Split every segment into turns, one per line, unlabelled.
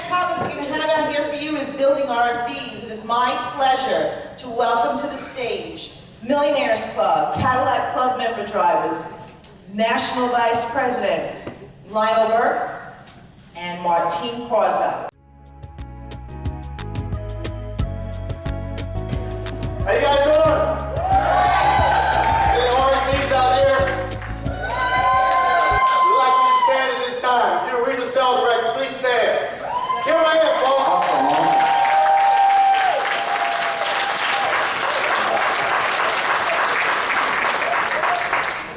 next topic we're going to have out here for you is building RSDs. It is my pleasure to welcome to the stage Millionaires Club, Cadillac Club member drivers, National Vice Presidents, Lionel Burks and Corza.
How you guys doing? Any RSDs out there? We'd like you to stand at this time. If you're a regional sales director, please stand. Give them a hand, folks.
Awesome.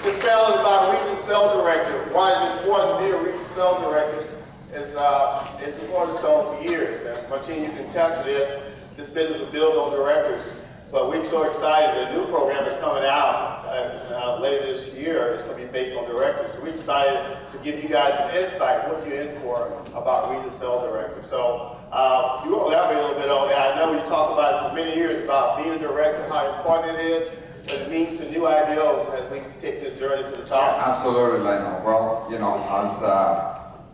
This panel is about regional sales director. Why is it important to be a regional sales director? It's a cornerstone for years. And Martine, you can attest to this. This business was built on directors. But we're so excited. The new program is coming out later this year. It's going to be based on directors. So we're excited to give you guys some insight, what you're in for about regional sales director. So if you want to elaborate a little bit on that, I know we talked about it for many years about being a director, how important it is, what it means to new ideals as we take this journey to the top.
Yeah, absolutely, Lionel. Well, you know,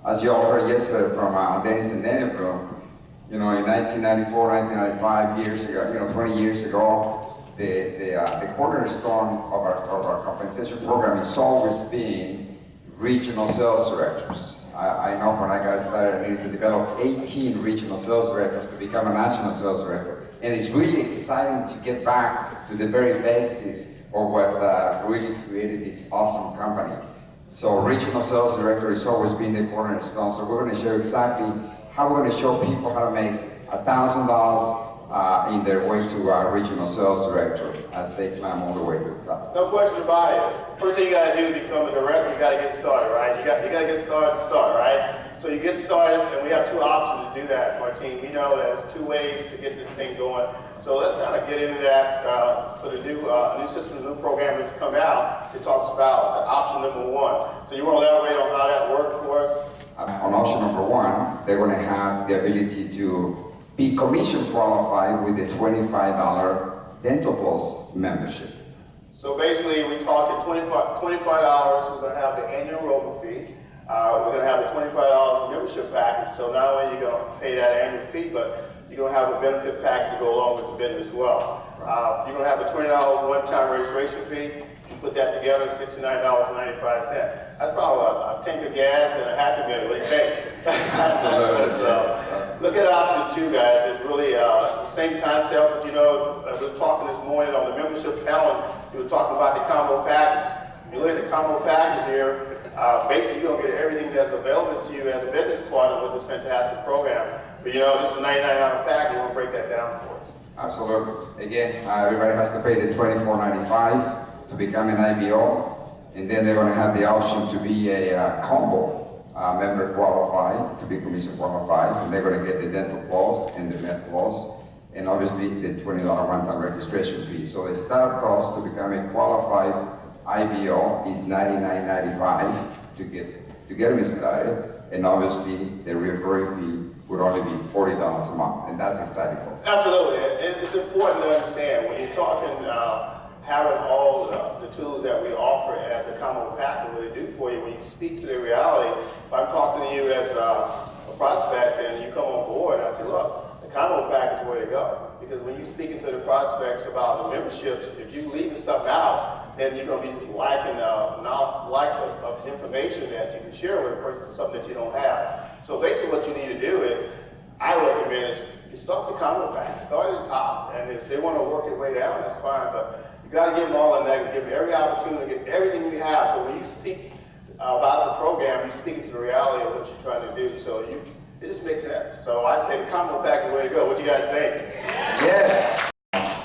as you all heard yesterday from Dennis and Daniel, you know, in 1994, 1995 years ago, 20 years ago, the cornerstone of our compensation program is always being regional sales directors. I know when I got started, I needed to develop 18 regional sales directors to become a national sales director. And it's really exciting to get back to the very basis of what really created this awesome company. So regional sales director is always been the cornerstone. So we're going to show exactly how we're going to show people how to make $1,000 in their way to our regional sales director as they climb all the way to the top.
No question about it. First thing you got to do to become a director, you got to get started, right? You got to get started to start, right? So you get started, and we have two options to do that, Martine. We know that there's two ways to get this thing going. So let's kind of get into that for the new system, the new program that's come out. It talks about option number one. So you want to elaborate on how that worked for us?
On option number one, they're going to have the ability to be commission qualified with the $25 Dental Plus membership.
So basically, we talked at $25. We're going to have the annual enrollment fee. We're going to have the $25 membership package. So not only are you going to pay that annual fee, but you're going to have a benefit package to go along with the bid as well. You're going to have the $20 one-time registration fee. You put that together, $69.95. That's probably a tank of gas and a Happy Meal. What do you think?
Absolutely.
Look at option two, guys. It's really the same concept. We were talking this morning on the membership panel. We were talking about the combo package. If you look at the combo package here, basically you're going to get everything that's available to you as a business partner with this fantastic program. But this is a $99 package. You want to break that down for us?
Absolutely. Again, everybody has to pay the $24.95 to become an IBO, and then they're going to have the option to be a combo member qualified, to be commission qualified, and they're going to get the Dental Plus and the Med Plus, and obviously the $20 one-time registration fee. So the start cost to become a qualified IBO is $99.95 to get them started, and obviously the recurring fee would only be $40 a month, and that's exciting for us.
Absolutely, and it's important to understand when you're talking having all the tools that we offer as a combo package, what it do for you when you speak to the reality. If I'm talking to you as a prospect and you come on board, I say, look, the combo package is the way to go. Because when you're speaking to the prospects about the memberships, if you're leaving something out, then you're going to be lacking lack of information that you can share with a person, something that you don't have. So basically what you need to do is, I recommend is you start the combo package, start at the top, and if they want to work their way down, that's fine, but you got to give them all the negatives, give them every opportunity, get everything we have. So when you speak about the program, you're speaking to the reality of what you're trying to do. So it just makes sense. So I say the combo package is the way to go. What do you guys think?
Yes.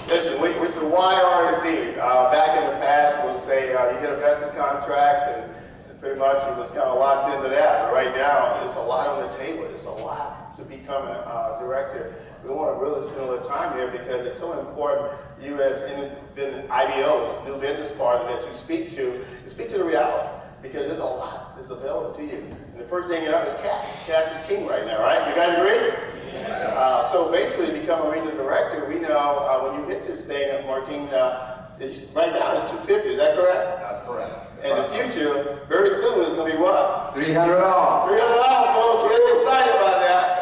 Listen, we said why RSD? Back in the past, we'll say you get a vested contract, and pretty much it was kind of locked into that. But right now, there's a lot on the table. There's a lot to becoming a director. We want to really spend a little time here because it's so important. You as independent IBOs, new business partner that you speak to the reality, because there's a lot that's available to you. And the first thing you know is cash. Cash is king right now, right? You guys agree? Yeah. So basically, to become a regional director, we know when you hit this thing, Martine, right now it's $250. Is that correct?
That's correct.
In the future, very soon, it's going to be what?
$300.
$300, folks. We're really excited about that.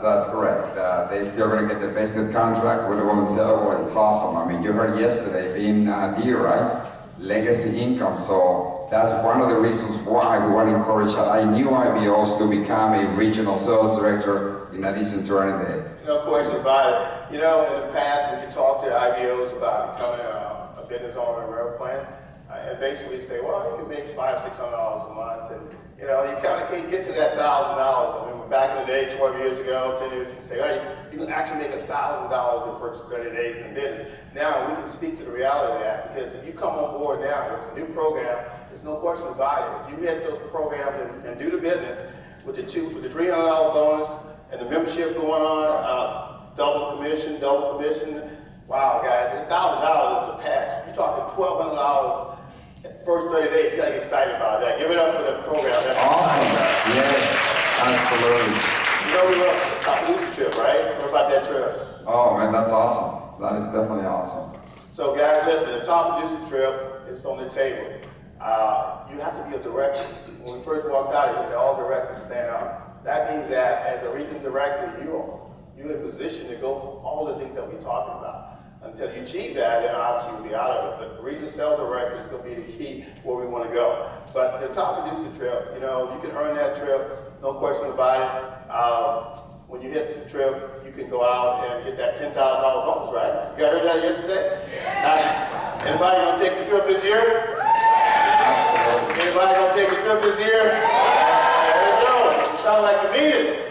That's correct. They're still going to get the vested contract with the women's cell. It's awesome. I mean, you heard yesterday being dear, right? Legacy income. So that's one of the reasons why we want to encourage new IBOs to become a regional sales director in addition to earning the.
No question about it. You know, in the past, when you talk to IBOs about becoming a business owner in AmeriPlan, and basically say, well, you can make $500–600 a month, and you know, you kind of can't get to that $1,000. I mean, back in the day, 12 years ago, 10 years, you can say, oh, you can actually make $1,000 the first 30 days in business. Now, we can speak to the reality of that, because if you come on board now with a new program, there's no question about it. If you hit those programs and do the business with the $300 bonus and the membership going on, double commission, wow, guys, $1,000 is a pass. You're talking $1,200 first 30 days. You gotta get excited about that. Give it up for the program. That's
awesome. Yes, absolutely.
You know, we were on the top Lucy trip, right? What about that trip?
Oh man, that's awesome. That is definitely awesome.
So guys, listen, the top Lucy trip is on the table. You have to be a director. When we first walked out, we said all directors stand up. That means that as a regional director, you're in a position to go for all the things that we're talking about. Until you achieve that, then obviously you'll be out of it. But the regional sales director is going to be the key where we want to go. But the top producer trip, you know, you can earn that trip, no question about it. When you hit the trip, you can go out and get that $10,000 bonus, right? You guys heard that yesterday? Anybody going to take the trip this year? Absolutely. Anybody going to take the trip this year? There you go. You sound like you need it.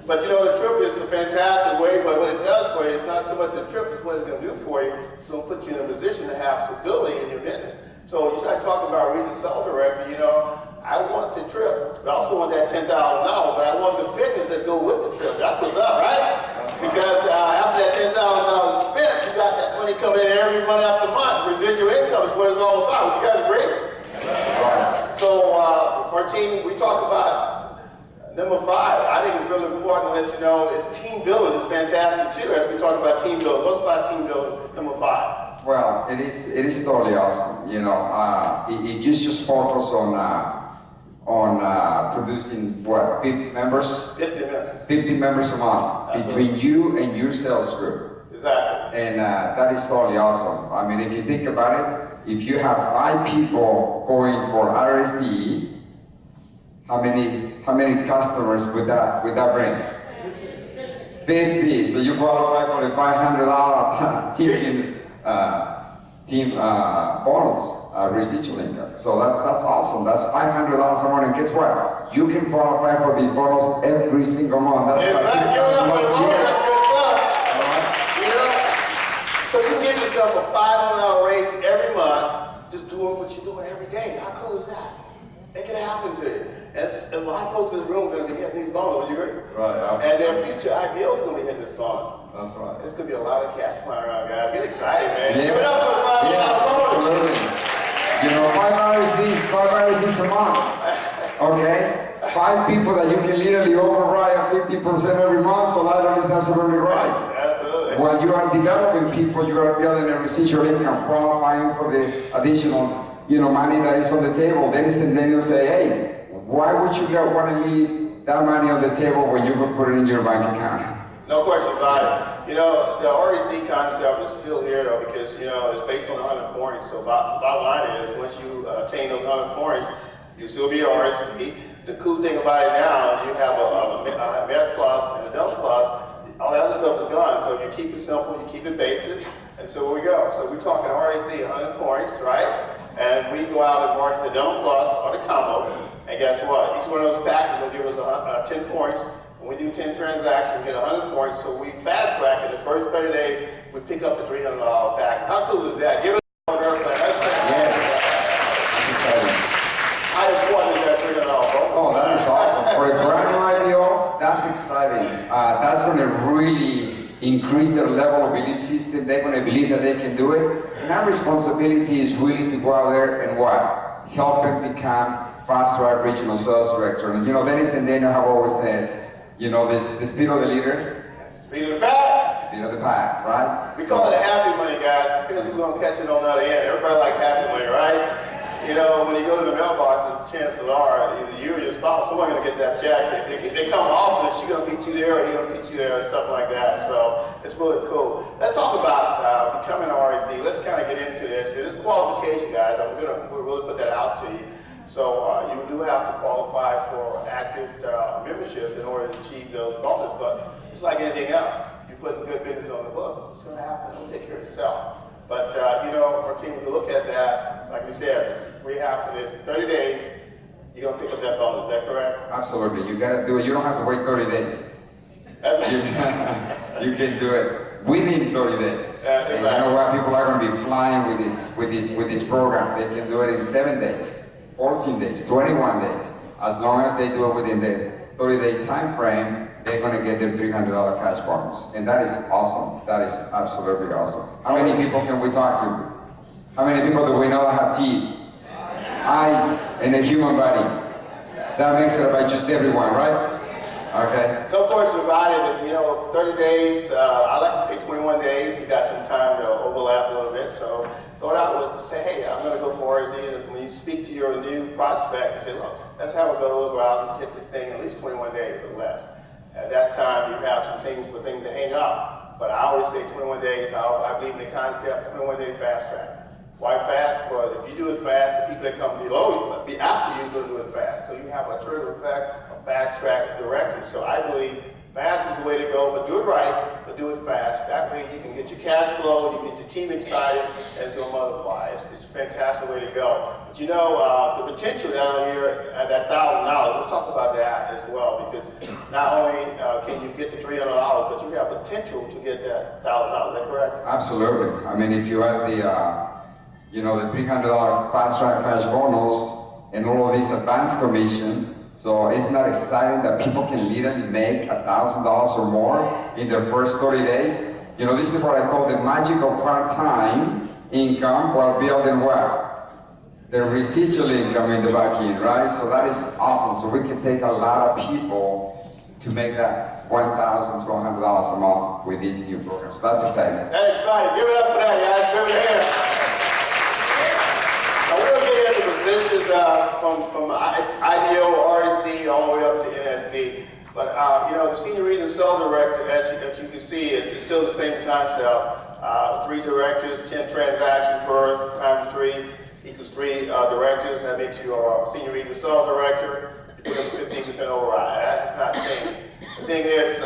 But you know, the trip is a fantastic way, but what it does for you, it's not so much the trip, it's what it's going to do for you. It's going to put you in a position to have stability in your business. So you start talking about a regional sales director, you know, I want the trip, but I also want that $10,000, but I want the business that go with the trip. That's what's up, right? Because after that $10,000 is spent, you got that money coming in every month after month. Residual income is what it's all about. Would you guys agree? So, Martine, we talk about number 5, I think it's really important to let you know is team building is fantastic too, as we talk about team building. What's about team building, number 5?
Well, it is totally awesome. You know, if you just focus on producing what, 50 members?
50 members.
50 members a month. Absolutely. Between you and your sales group.
Exactly.
And that is totally awesome. I mean, if you think about it, if you have 5 people going for RSD, how many customers would that bring? 50. So you qualify for the $500 team bonus residual income. So that's awesome. That's $500 a month. And guess what? You can qualify for this bonus every single month. That's about $6,000 a year.
That's good stuff. You know? So you give yourself a $500 raise every month, just doing what you're doing every day. How cool is that? It can happen to you. A lot of folks in this room are going to be hitting these bonuses, would you agree?
Right, absolutely.
And their future IPOs are going to be hitting this bonus.
That's right.
There's going to be a lot of cash flying around, guys. Get excited, man.
Yeah.
Give it up for the $500 bonus.
Absolutely. You know, 5 RSDs a month. Okay? 5 people that you can literally override at 50% every month, so that is absolutely right.
Absolutely.
While you are developing people, you are building a residual income, qualifying for the additional, money that is on the table. Dennis and Daniel say, hey, why would you want to leave that money on the table when you could put it in your bank account?
No question about it. You know, the RSD concept is still here though, because it's based on 100 points. So bottom line is, once you attain those 100 points, you still be an RSD. The cool thing about it now, you have a Med Plus and a Delta Plus. All that other stuff is gone. So you keep it simple, you keep it basic, and so here we go. So we're talking RSD 100 points, right? And we go out and market the Delta Plus or the combo. And guess what? Each one of those packages will give us 10 points. When we do 10 transactions, we get 100 points. So we fast track in the first 30 days, we pick up the $300 package. How cool is that? Give it a AmeriPlan. That's fantastic.
That's exciting.
How important is that $300 bonus?
Oh, that is awesome. For a brand new IPO, that's exciting. That's going to really increase their level of belief system. They're going to believe that they can do it. And our responsibility is really to go out there and what? Help them become fast-track regional sales director. And Dennis and Daniel have always said, the speed of the leader.
Speed of the pack.
Speed of the pack, right?
We call it happy money, guys, because we're going to catch it on the other end. Everybody like happy money, right? You know, when you go to the mailbox, the chances are either you or your spouse, someone's going to get that check. If they come often, she's going to meet you there, or he's going to meet you there, and stuff like that. So it's really cool. Let's talk about becoming an RSD. Let's kind of get into this. This qualification, guys, we'll really put that out to you. So you do have to qualify for active memberships in order to achieve those goals. But it's like anything else. You put good business on the book, it's going to happen. It'll take care of itself. But, you know, Martina, if you look at that, like we said, we have to this 30 days, you're going to pick up that bonus. Is that correct?
Absolutely. You got to do it. You don't have to wait 30 days.
That's
You can do it within 30 days.
Exactly.
And you know what? People are going to be flying with this program. They can do it in 7 days, 14 days, 21 days. As long as they do it within the 30-day time frame, they're going to get their $300 cash bonus. And that is awesome. That is absolutely awesome. How many people can we talk to? How many people do we know that have teeth, eyes, and a human body? That makes it about just everyone, right? Okay.
No question about it. You know, 30 days, I like to say 21 days. You got some time to overlap a little bit. So throw it out with, say, hey, I'm going to go for RSD. And when you speak to your new prospect, you say, look, let's have a go out and hit this thing in at least 21 days or less. At that time, you have some things to hang up. But I always say 21 days. I believe in the concept 21-day fast track. Why fast? Well, if you do it fast, the people that come below you, after you, going to do it fast. So you have a trigger effect, a fast track directive. So I believe fast is the way to go, but do it right, but do it fast. That way you can get your cash flow, you get your team excited, and it's going to multiply. It's a fantastic way to go. But you know, the potential down here at that $1,000, let's talk about that as well, because not only can you get the $300, but you have potential to get that $1,000. Is that correct?
Absolutely. I mean, if you add the, you know, the $300 fast track cash bonus and all of this advance commission, so isn't that exciting that people can literally make $1,000 or more in their first 30 days? You know, this is what I call the magical part-time income while building what? The residual income in the back end, right? So that is awesome. So we can take a lot of people to make that $1,000 to $100 a month with these new programs. That's exciting.
That's exciting. Give it up for that, guys. Give it a hand. Now we'll get into positions from IDO, RSD, all the way up to NSD. But you know, the senior regional sales director, as you can see, is still the same concept. 3 directors, 10 transactions per times 3 equals 3 directors. That makes you a senior regional sales director. You put up 15% override. That's not changing. The thing is,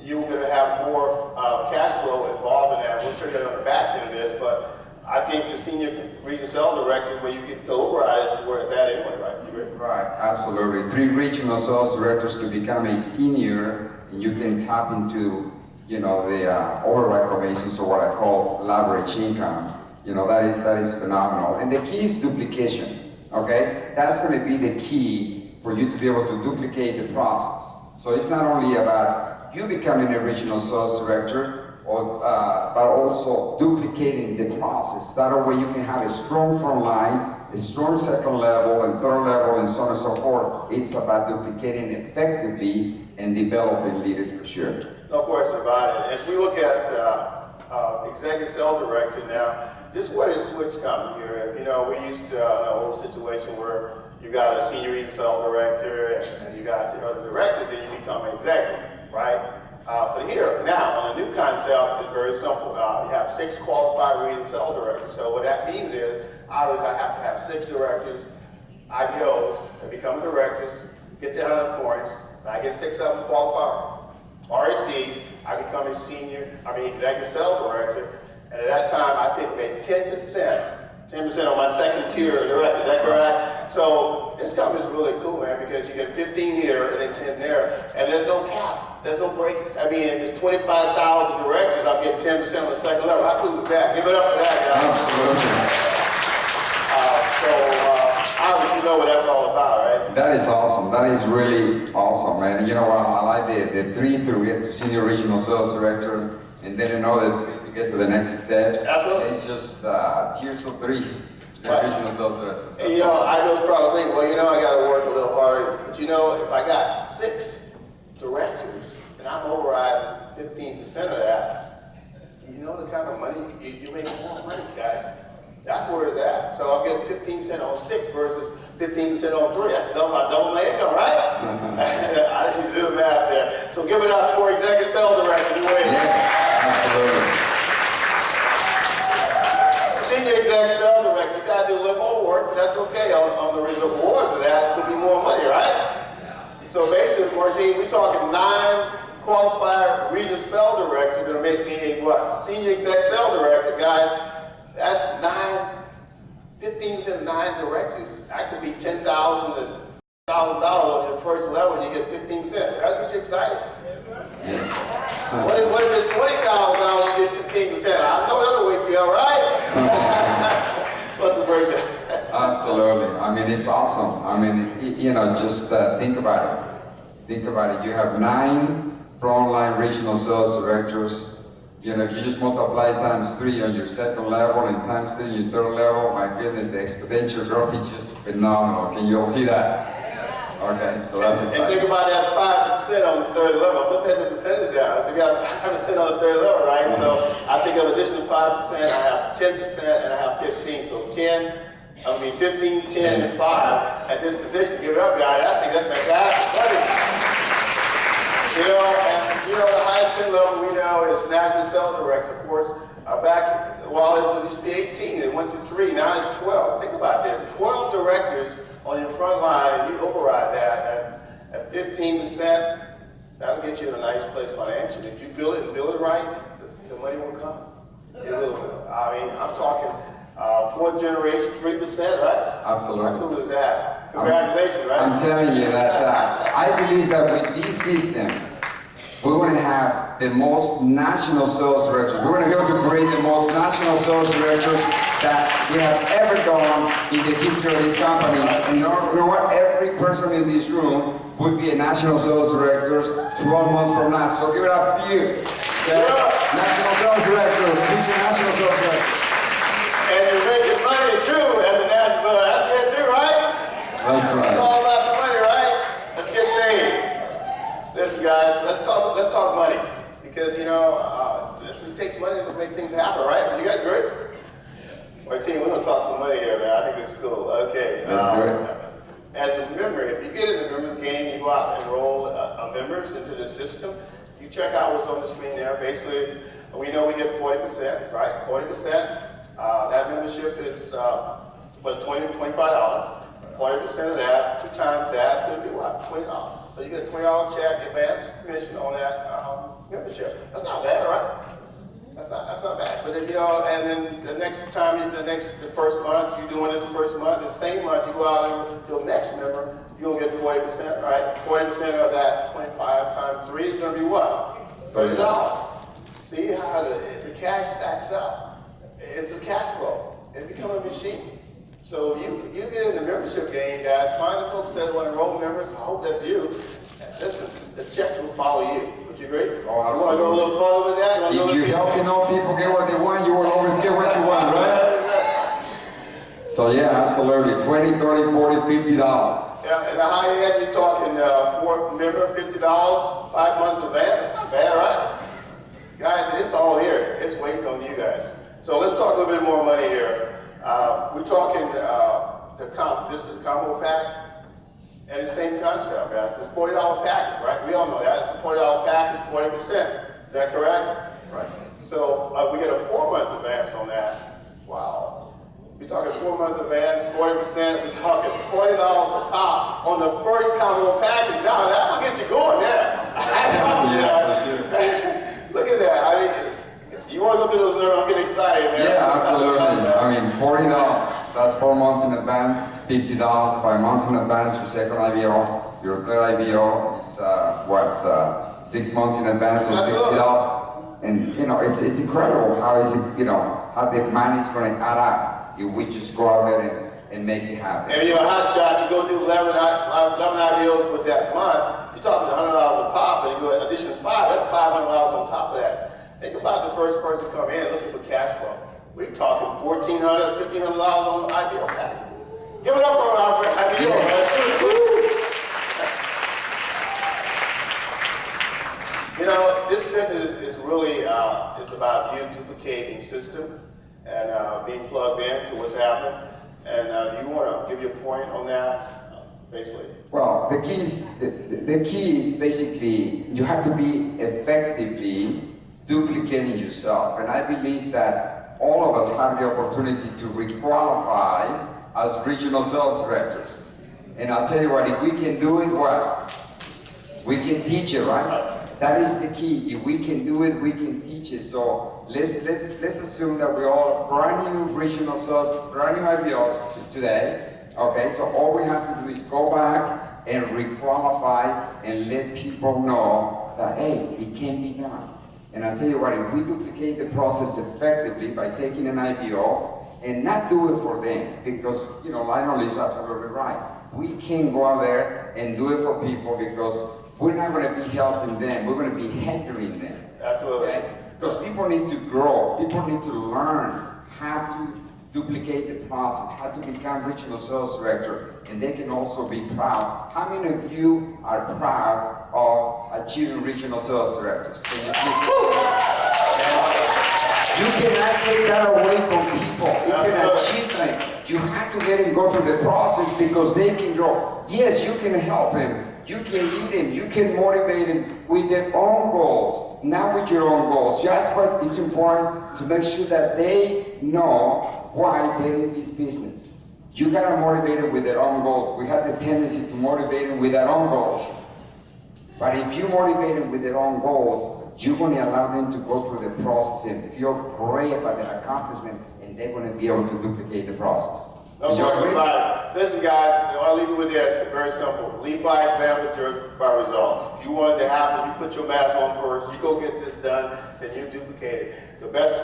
you're going to have more cash flow involved in that. We'll show you that on the back end of this, but I think the senior regional sales director, where you get the override, is where it's at anyway, right?
Right, absolutely. 3 regional sales directors to become a senior, and you can tap into, you know, the override commissions, or what I call leverage income. You know, that is phenomenal. And the key is duplication. Okay, that's going to be the key for you to be able to duplicate the process. So it's not only about you becoming a regional sales director, but also duplicating the process. That way you can have a strong front line, a strong second level, and third level, and so on and so forth. It's about duplicating effectively and developing leaders for sure.
No question about it. As we look at executive sales director now, this is where the switch comes here. You know, we're used to an old situation where you got a senior regional sales director, and you got the other directors, and you become an executive, right? But here, now, on a new concept, it's very simple. You have 6 qualified regional sales directors. So what that means is, obviously, I have to have 6 directors, IBOs, that become directors, get the 100 points, and I get 6 of them qualified. RSDs, I become a executive sales director, and at that time, I pick maybe 10% on my second tier director. Is that correct? So this company is really cool, man, because you get 15 here and then 10 there, and there's no cap. There's no breaks. I mean, if it's 25,000 directors, I'm getting 10% on the second level. How cool is that? Give it up for that, guys.
Absolutely.
Obviously, you know what that's all about, right?
That is awesome. That is really awesome, man. You know, I like the 3 to get to senior regional sales director, and then another 3 to get to the next step.
Absolutely.
It's just tiers of 3.
Right.
Regional sales director.
And you know, I know the problem thinking, well, you know, I got to work a little harder. But you know, if I got 6 directors and I'm overriding 15% of that, you know the kind of money you make more money, guys. That's where it's at. So I'm getting 15% on 6 versus 15% on 3. That's double my income, right? I just need to do the math there. So give it up for Executive Sales Director.
Yes, absolutely.
Senior Executive Sales Director, you gotta do a little more work, but that's okay. On the rewards of that, it's gonna be more money, right? So basically, Martine, we're talking 9 qualified regional sales directors gonna make me a what? Senior Executive Sales Director, guys. That's 15% of 9 directors. That could be $10,000 to $1,000 on your first level, and you get 15%. That'll get you excited.
Yes.
What if it's $20,000 you get 15%? I know that'll wake you up, right? What's the breakdown?
Absolutely. I mean, it's awesome. I mean, you know, just think about it. Think about it. You have 9 frontline regional sales directors. You know, if you just multiply times 3 on your second level and times 3 on your third level, my goodness, the exponential growth is just phenomenal. Can you all see that? Okay, so that's exciting.
And think about that 5% on the third level. Put that percentage down. So you got 5% on the third level, right? So I think of additional 5%, I have 10%, and I have 15. So 15, 10, and 5 at this position. Give it up, guys. I think that's fantastic. You know, and you know the highest bid level we know is National Sales Director. Of course, back while it used to be 18, it went to 3. Now it's 12. Think about this: 12 directors on your front line, and you override that at 15%. That'll get you in a nice place financially. If you build it and build it right, the money will come. It will. I mean, I'm talking 4th generation, 3%, right?
Absolutely.
How cool is that? Congratulations, right?
I'm telling you that I believe that with this system, we're going to have the most national sales directors. We're going to be able to create the most national sales directors that we have ever done in the history of this company. And you know what? Every person in this room would be a national sales director 12 months from now. So give it up for you. National sales directors, future national sales directors.
And you're making money too as a national. That's good too, right?
That's right.
It's all about the money, right? Let's get paid. Listen, guys, let's talk money, because you know it takes money to make things happen, right? You guys agree? Martine, we're gonna talk some money here, man. I think it's cool. Okay.
Let's do it.
As a member, if you get in the members game, you go out and enroll members into the system. You check out what's on the screen there. Basically, we know we get 40%, right? 40%. That membership is was $20 to $25. 40% of that, 2 times that, it's going to be what? $20. So you get a $20 check, advance commission on that membership. That's not bad, right? That's not bad. But if you know, and then the next time, the first month, you're doing it the first month, the same month you go out and do the next member, you're going to get 40%, right? 40% of that 25 times 3 is going to be what? $30. See how the cash stacks up. It's a cash flow. It becomes a machine. So you get in the membership game, guys. Find the folks that want to enroll members. I hope that's you. Listen, the check will follow you. Would you agree?
Oh, absolutely.
You want to go a little further with that?
If you helping all people get what they want, you will always get what you want, right? So yeah, absolutely. $20, $30, $40, $50.
Yeah, and the high end, you're talking for a member, $50, 5 months advance. That's not bad, right? Guys, it's all here. It's waiting on you guys. So let's talk a little bit more money here. We're talking this is a combo pack, and the same concept, guys. It's a $40 package, right? We all know that. It's a $40 package, 40%. Is that correct?
Right.
So we get a 4 months advance on that. Wow. We're talking 4 months advance, 40%. We're talking $40 a pop on the first combo package. Now that will get you going there.
Yeah, for sure.
Look at that. I mean, you want to go through those numbers? I'm getting excited, man.
Yeah, absolutely. I mean, $40. That's 4 months in advance. $50, 5 months in advance. Your second IVO. Your third IVO is 6 months in advance, so $60. And you know, it's incredible how how the money is going to add up if we just go out there and make it happen.
And you're a hot shot. You go do 11 IVOs with that month. You're talking $100 a pop, and you go additional 5. That's $500 on top of that. Think about the first person to come in looking for cash flow. We're talking $1,400, $1,500 on the IPO package. Give it up for our IPO. You know, this business is really it's about you duplicating system. and being plugged in to what's happening. And do you want to give your point on that, basically?
Well, the key is basically you have to be effectively duplicating yourself. And I believe that all of us have the opportunity to requalify as regional sales directors. And I'll tell you what, if we can do it, what? We can teach it, right? That is the key. If we can do it, we can teach it. So let's assume that we all brand new regional sales, brand new IBOs today. Okay, so all we have to do is go back and requalify and let people know that, hey, it can be done. And I'll tell you what, if we duplicate the process effectively by taking an IBO and not do it for them, because, Lionel is absolutely right. We can't go out there and do it for people because we're not going to be helping them. We're going to be hindering them.
Absolutely.
Okay? Because people need to grow. People need to learn how to duplicate the process, how to become regional sales director, and they can also be proud. How many of you are proud of achieving regional sales directors? Can you You cannot take that away from people. It's an achievement. You have to let them go through the process because they can grow. Yes, you can help them. You can lead them. You can motivate them with their own goals, not with your own goals. Just what it's important to make sure that they know why they're in this business. You gotta motivate them with their own goals. We have the tendency to motivate them with our own goals. But if you motivate them with their own goals, you're going to allow them to go through the process and feel great about their accomplishment, and they're going to be able to duplicate the process.
No question about it. Listen, guys, I'll leave you with this. It's very simple. Lead by example, judge by results. If you want it to happen, you put your mask on first, you go get this done, then you duplicate it. The best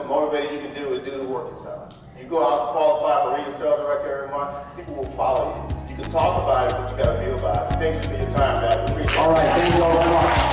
motivator you can do is do the work yourself. You go out and qualify for regional sales director every month, people will follow you. You can talk about it, but you got to feel about it. Thanks for your time, man. Appreciate it.
All right, thank you all very much.